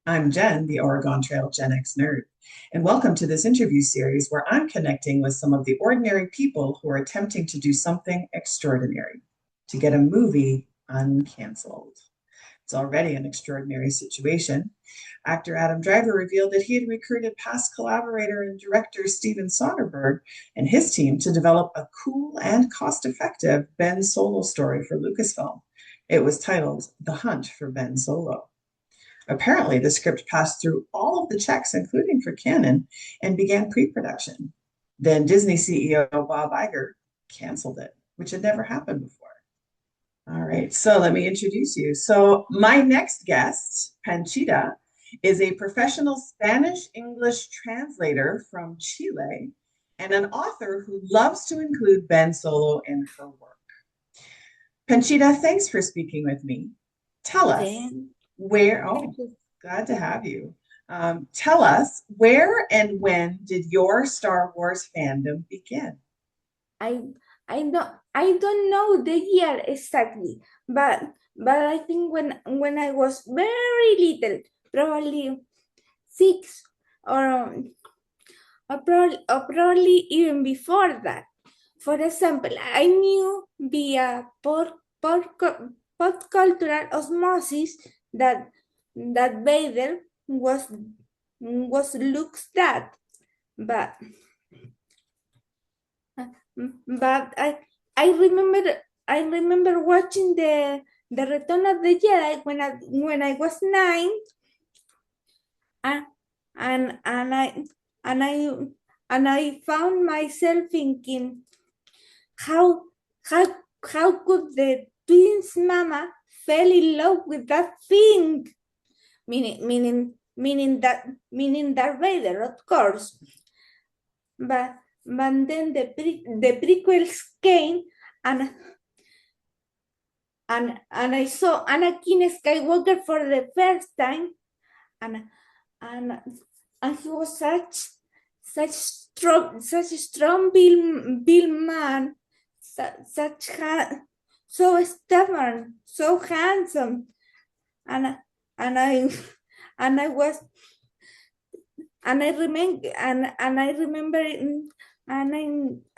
I'm Jen, the Oregon Trail Gen X nerd, and welcome to this interview series where I'm connecting with some of the ordinary people who are attempting to do something extraordinary to get a movie uncanceled. It's already an extraordinary situation. Actor Adam Driver revealed that he had recruited past collaborator and director Steven Soderbergh and his team to develop a cool and cost-effective Ben Solo story for Lucasfilm. It was titled The Hunt for Ben Solo. Apparently, the script passed through all of the checks, including for Canon, and began pre-production. Then Disney CEO Bob Iger canceled it, which had never happened before. All right, so let me introduce you. So my next guest, Panchita, is a professional Spanish-English translator from Chile and an author who loves to include Ben Solo in her work. Panchita, thanks for speaking with me. Tell us Then, where, thank oh, you. glad to have you. Tell us where and when did your Star Wars fandom begin? I I don't know the year exactly, but I think when I was very little, probably six or or probably even before that. For example, I knew via pop cultural osmosis that Vader was Luke's dad, but but I remember watching the Return of the Jedi when I was 9, and and and I and I and I found myself thinking, how how how could the twins mama fell in love with that thing? Meaning Darth Vader, of course. But then the prequels came, and and I saw Anakin Skywalker for the first time, and and and he was such a strong Bill man, so stubborn, so handsome, and and I and I was and I remember and I remember and I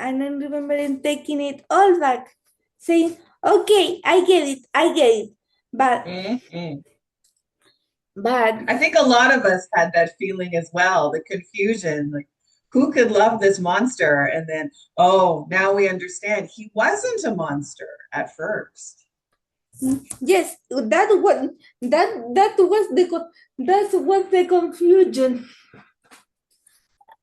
remember taking it all back, saying, "Okay, I get it." But Mhm. but I think a lot of us had that feeling as well, the confusion, like who could love this monster? And then, oh, now we understand he wasn't a monster at first. yes, that was the confusion,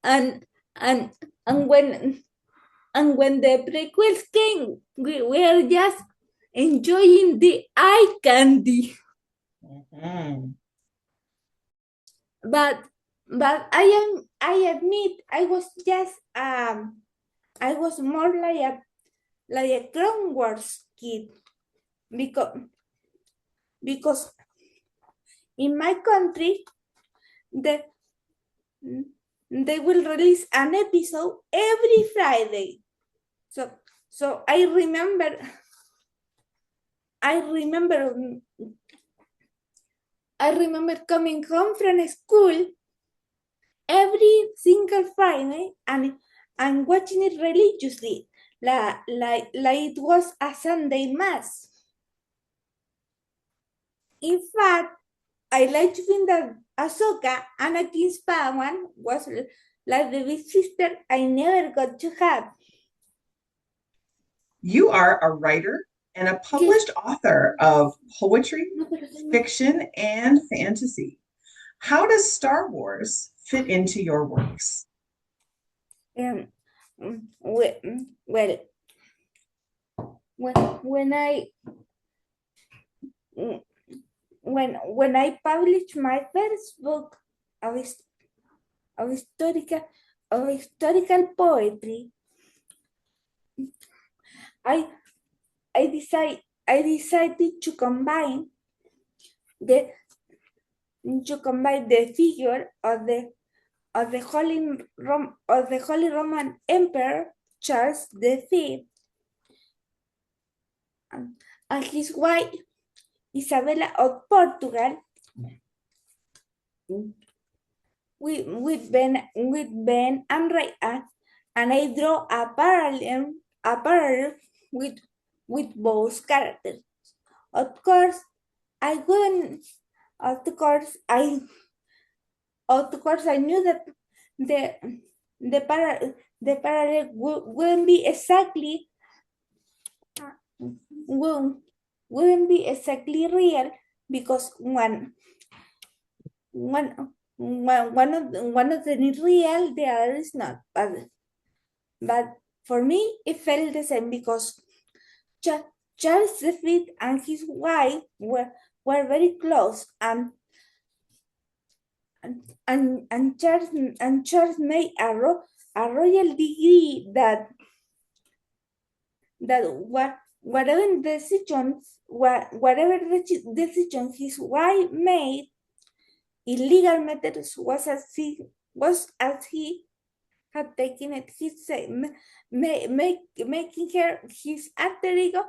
and and and when the prequels came, we were just enjoying the eye candy. Mhm. But I admit I was more like a Clone Wars kid, because because in my country the they will release an episode every Friday. So so I remember I remember coming home from school every single Friday, and watching it religiously, like it was a Sunday mass. In fact, I like to think that Ahsoka, Anakin's Padawan, was like the big sister I never got to have. You are a writer and a Yes, published author of poetry, no, pero sí, no. fiction, and fantasy. How does Star Wars fit into your works? Um, well, well, when I mm, when I published my first book of, of historical of historical poetry, I I decided the to combine the figure of the Holy Roman Emperor Charles V, and his wife Isabella of Portugal, with Ben and Ray, and I draw a parallel with both characters. Of course, I wouldn't. Of course, I knew that the the parallel wouldn't be exactly wouldn't be exactly real because one of them is real, the other is not. But for me, it felt the same because Charles V and his wife were very close, and Charles made a royal degree that whatever decisions his wife made in legal matters was as he had taken it. He said, making her his alter ego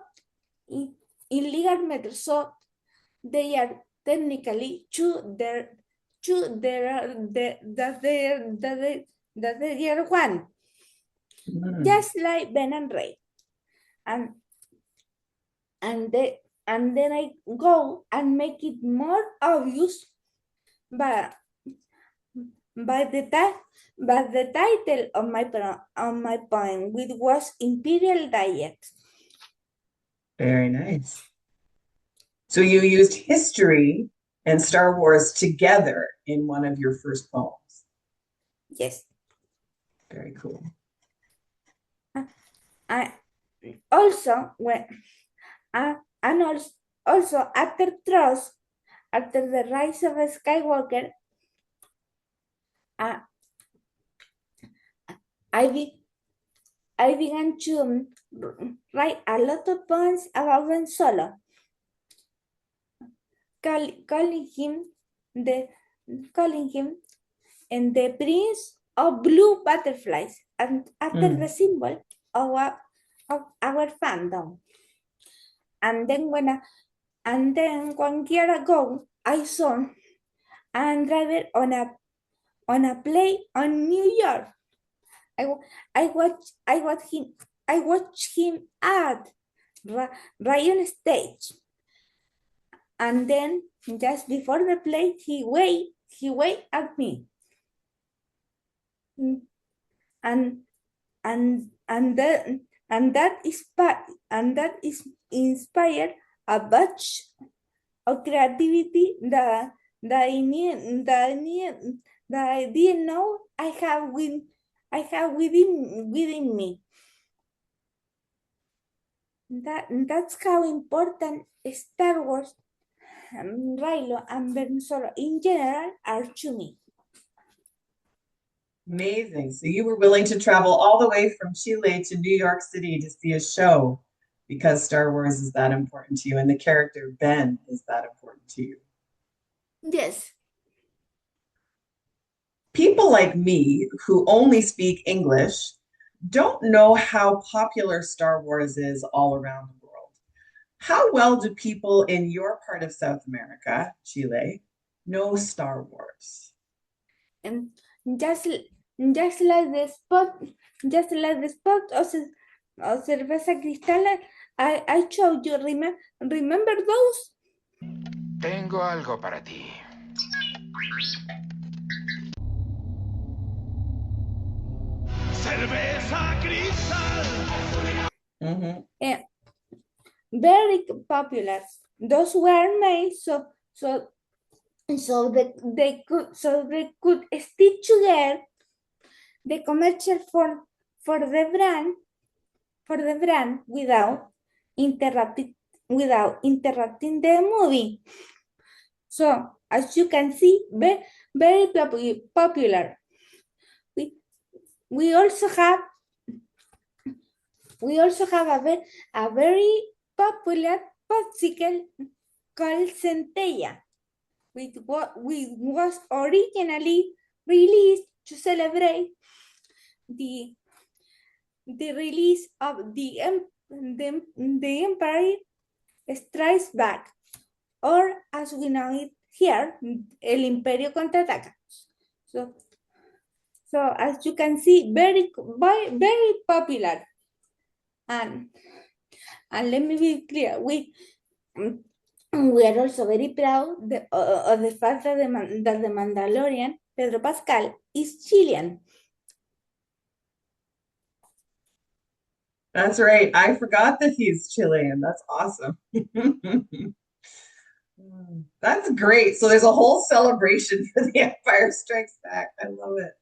in legal matters. So they are technically that they are one, just like Ben and Ray, and then I go and make it more obvious by the title of my poem, which was Imperial Diet. Very nice. So you used history and Star Wars together in one of your first poems. Yes. Very cool. I also also after the rise of Skywalker, I began to write a lot of poems about Ben Solo, calling him the Prince of Blue Butterflies, and after the symbol of our fandom. And then 1 year ago, I saw Adam Driver on a play on New York. I watched him at Ryan stage, and then just before the play, he waved at me, and that is inspired a bunch of creativity that I didn't know I have within me. That's how important Star Wars, Rilo, and Ben Solo in general are to me. Amazing. So you were willing to travel all the way from Chile to New York City to see a show because Star Wars is that important to you and the character Ben is that important to you. Yes. People like me who only speak English don't know how popular Star Wars is all around the world. How well do people in your part of South America, Chile, know Star Wars? And just like the spot of cerveza cristal I showed you, remember those? Tengo algo para ti. Cerveza cristal. Very popular. Those were made so they could stitch together the commercial for the brand without interrupting the movie. So as you can see, very popular. We also have a very popular popsicle called Centella, which was originally released to celebrate the release of the Empire Strikes Back, or as we know it, here, El Imperio Contraataca. So as you can see, very popular. And let me be clear, we are also very proud of the fact that the Mandalorian, Pedro Pascal, is Chilean. That's right. I forgot that he's Chilean. That's awesome. That's great. So there's a whole celebration for The Empire Strikes Back. I love it.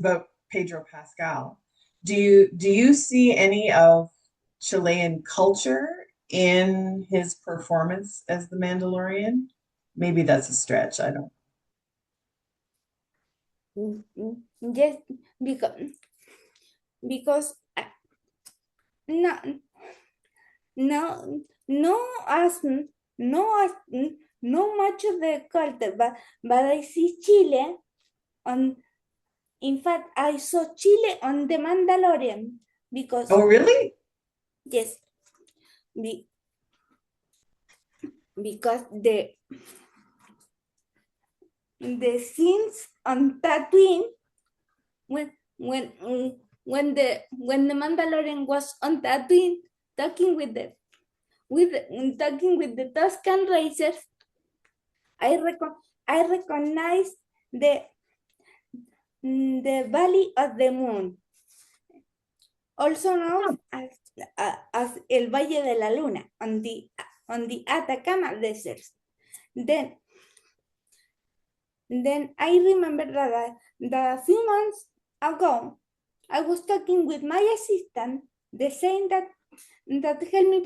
About Pedro Pascal, do you see any of Chilean culture in his performance as the Mandalorian? Maybe that's a stretch. I don't. Yes, because no no no as no as no much of the culture, but I see Chile on. In fact, I saw Chile on The Mandalorian because Oh, really? yes, because the scenes on Tatooine when the Mandalorian was on Tatooine talking with the Tusken Raiders, I recognize the Valley of the Moon, also known as El Valle de la Luna, on the Atacama deserts. Then I remember that a few months ago, I was talking with my assistant, the same that helped me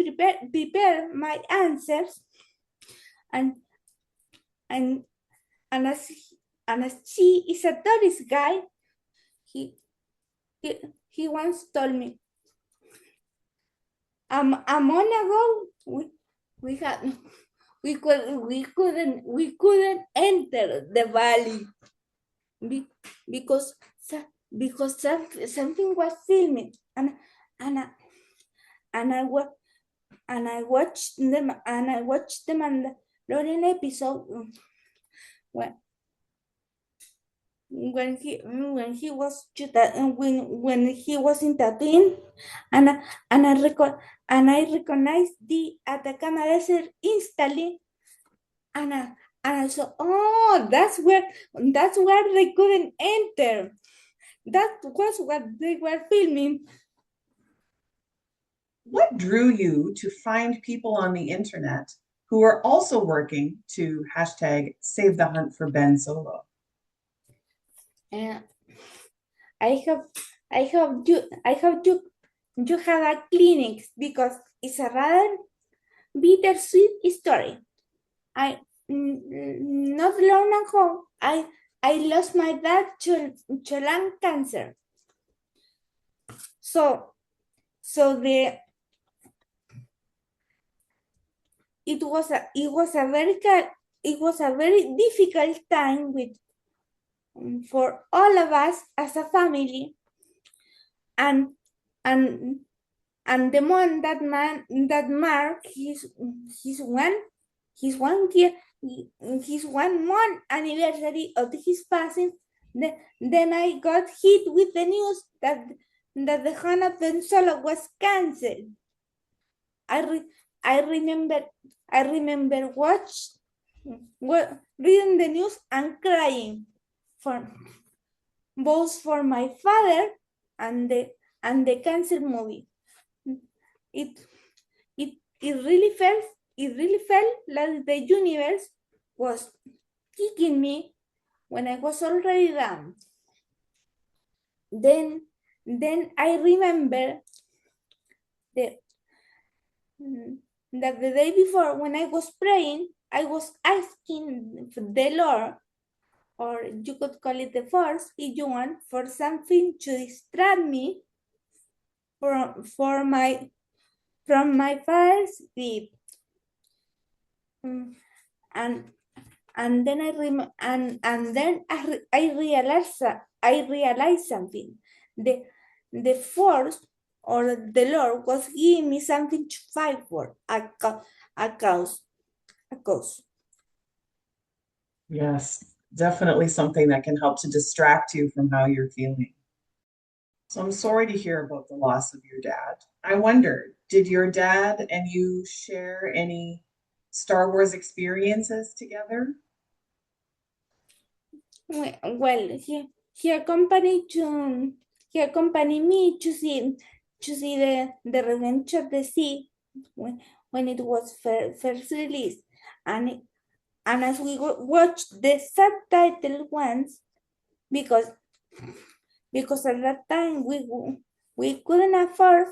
prepare my answers, and as she is a tourist guide, he once told me, a month ago we couldn't enter the valley because something was filming, and I watched the Mandalorian episode when he was in Tatooine, and I recognized the Atacama Desert instantly, and I saw, oh, that's where they couldn't enter. That was what they were filming. What drew you to find people on the internet who are also working to hashtag save the hunt for Ben Solo? I hope you have a clinic, because it's a rather bittersweet story. Not long ago, I lost my dad to lung cancer. So it was a very difficult time for all of us as a family, and the month that marked his 1 month anniversary of his passing, then I got hit with the news that the Hunt of Ben Solo was canceled. I remember reading the news and crying both for my father and the cancer movie. It really felt like the universe was kicking me when I was already down. Then I remember that the day before, when I was praying, I was asking the Lord, or you could call it the Force if you want, for something to distract me from my father's grief. And then I realized something. The Force, or the Lord, was giving me something to fight for, a cause. Yes, definitely something that can help to distract you from how you're feeling. So I'm sorry to hear about the loss of your dad. I wonder, did your dad and you share any Star Wars experiences together? Well, he accompanied me to see the Revenge of the Sea when it was first released, and as we watched the subtitle ones because at that time we couldn't afford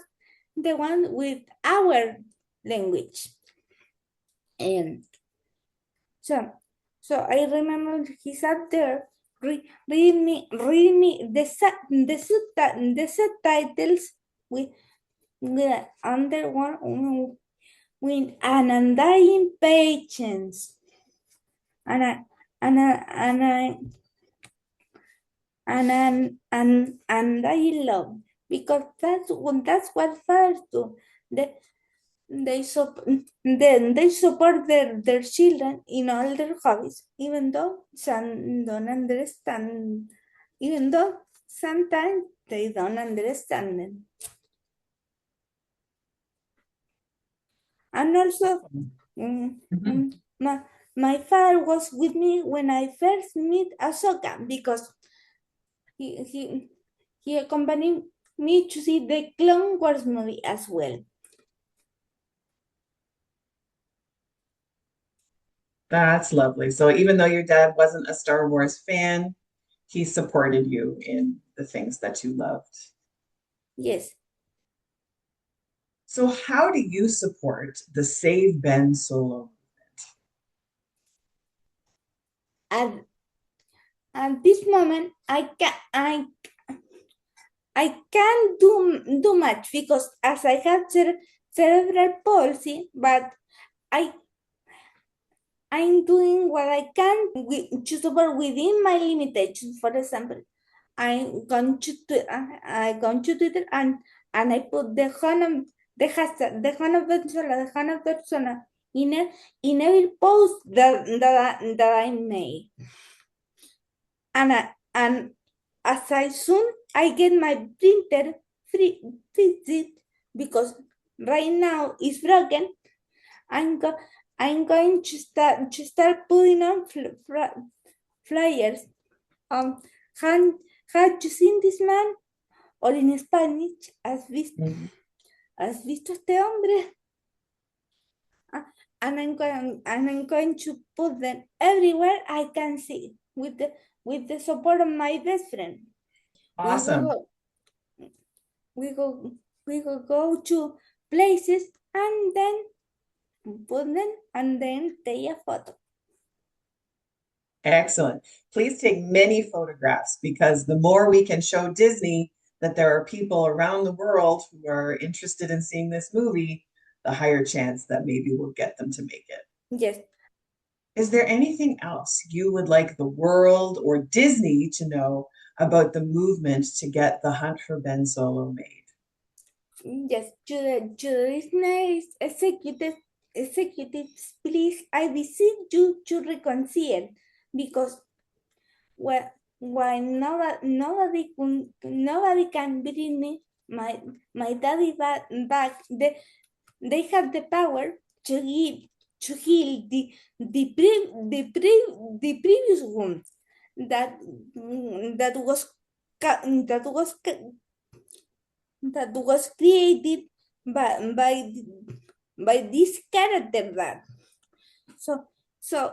the one with our language, and so I remember he sat there read me the subtitles with under one with an undying patience, and I and I and I and I love because that's what fathers do. They they sup- they support their children in all their hobbies, even though some don't understand, even though sometimes they don't understand them. And also, Awesome. mm, Mhm. mm, my father was with me when I first meet Ahsoka because he he he accompanied me to see the Clone Wars movie as well. That's lovely. So even though your dad wasn't a Star Wars fan, he supported you in the things that you loved. Yes, So how do you support the Save Ben Solo? at at this moment I can't do much because as I have cerebral palsy, but I I'm doing what I can to support within my limitations. For example, I gone to Twitter and I put the Hannah the hashtag the Hannah persona in every post that I made. And as I soon I get my printer free visit because right now it's broken. I'm go I'm going to start putting on flyers. Um, han, had you seen this man? Or in Spanish, Mhm. has visto este hombre? Ah, and I'm going to put them everywhere I can see with the support of my best friend. We Awesome. go we go we go to places and then put them and then take a photo. Excellent. Please take many photographs because the more we can show Disney that there are people around the world who are interested in seeing this movie, the higher chance that maybe we'll get them to make it. Yes, Is there anything else you would like the world or Disney to know about the movement to get The Hunt for Ben Solo made? yes. To the Disney executives, please, I beseech you to reconcile because well, why nobody can bring me my daddy back. They have the power to give to heal the previous wound that that was that created by by this character that so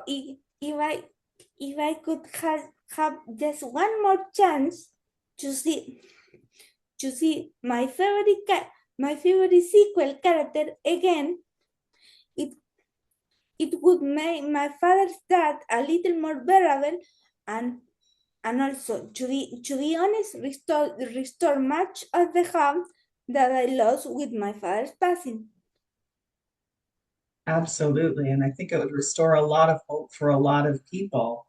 if I could have just one more chance to see my my favorite sequel character again, it it would make my father's death a little more bearable and also to be honest restore much of the harm that I lost with my father's passing. Absolutely. And I think it would restore a lot of hope for a lot of people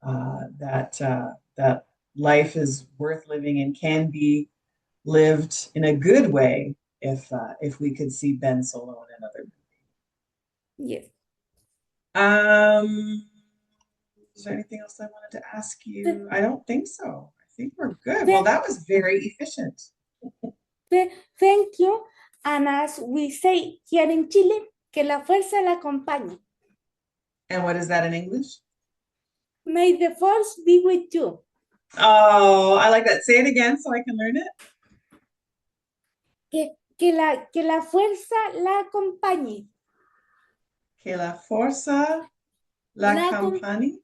that life is worth living and can be lived in a good way if we could see Ben Solo in another Yes. movie. Is there anything else I wanted to ask you? I don't think so. I think we're good. Well, that was very efficient. Thank you. And as we say here in Chile, que la fuerza la acompañe. And what is that in English? May the force be with you. Oh, I like that. Say it again so I can learn it. Que la fuerza la acompañe. Que la fuerza la acompañe.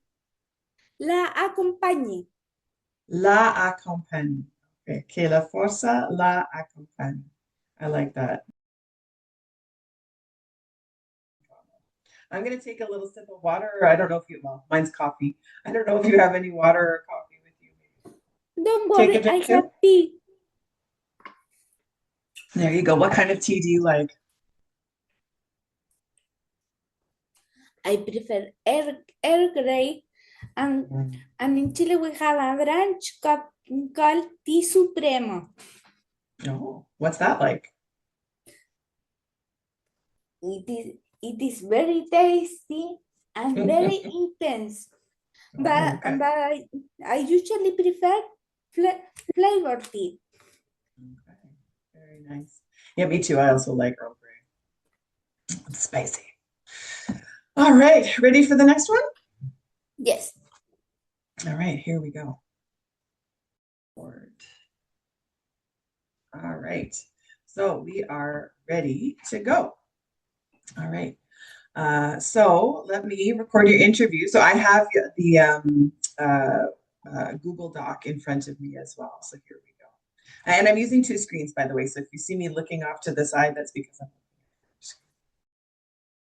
La acompañe. La acompañe. Okay. Que la fuerza la acompañe. I like that. I'm going to take a little sip of water. I don't know if you, well, mine's coffee. I don't know if you have any water or coffee with you. Don't Take worry, a drink I have too? tea. There you go. What kind of tea do you like? I prefer Earl Grey, and in Chile we have a branch called Tea Supremo. Oh, what's that like? It is very tasty and very intense, but, okay. but I usually prefer flavored tea. Okay, very nice. Yeah, me too. I also like Earl Grey. It's spicy. All right, ready for the next one? Yes. All right, here we go. All right, so we are ready to go. All right, so let me record your interview. So I have the Google Doc in front of me as well. So here we go. And I'm using two screens, by the way. So if you see me looking off to the side, that's because I'm